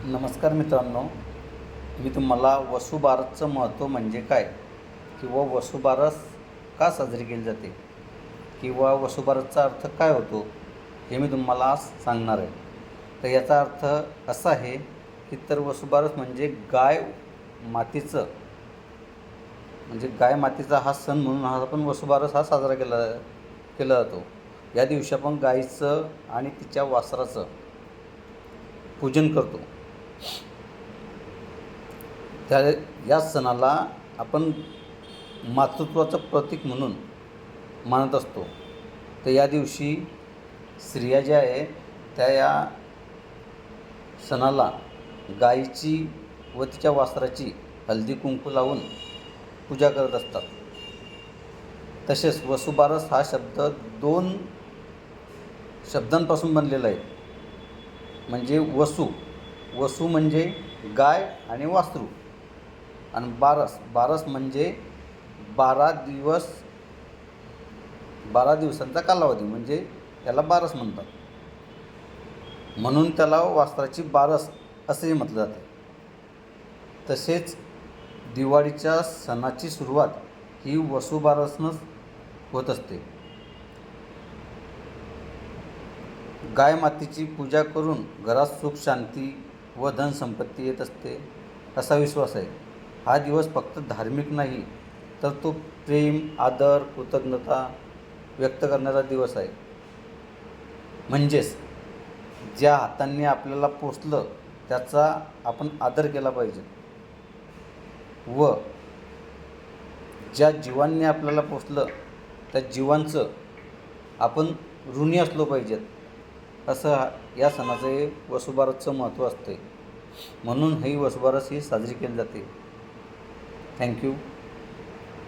नमस्कार मित्रांनो, मी तुम्हाला वसुबारसचं महत्त्व म्हणजे काय किंवा वसुबारस का साजरी केली जाते किंवा वसुबारसचा अर्थ काय होतो हे मी तुम्हाला आज सांगणार आहे. तर याचा अर्थ असा आहे की वसुबारस म्हणजे गाय मातीचा हा सण म्हणून आपण वसुबारस हा साजरा केला जातो. या दिवशी आपण गाईचं आणि तिच्या वासराचं पूजन करतो. या सणाला आपण मातृत्वाचं प्रतीक म्हणून मानत असतो. तर या दिवशी स्त्रिया ज्या आहे त्या या सणाला गाईची व तिच्या वासराची हळदी कुंकू लावून पूजा करत असतात. तसेच वसुबारस हा शब्द 2 शब्दांपासून बनलेला आहे. म्हणजे वसू म्हणजे गाय आणि वासरू, आणि बारस म्हणजे 12 दिवसांचा कालावधी, म्हणजे त्याला बारस म्हणतात. म्हणून त्याला वासराची बारस असेही म्हटलं जाते. तसेच दिवाळीच्या सणाची सुरुवात ही वसुबारसनंच होत असते. गाय मातेची पूजा करून घरात सुख शांती व धनसंपत्ती येत असते असा विश्वास आहे. हा दिवस फक्त धार्मिक नाही, तर तो प्रेम, आदर, कृतज्ञता व्यक्त करणारा दिवस आहे. म्हणजेच ज्या हातांनी आपल्याला पोसलं त्याचा आपण आदर केला पाहिजे व ज्या जीवांनी आपल्याला पोसलं त्या जीवांचं आपण ऋणी असलो पाहिजेत, असं या सणाचं वसुबारसचं महत्त्व असते. म्हणून ही वसुबारस ही साजरी केली जाते. थँक्यू.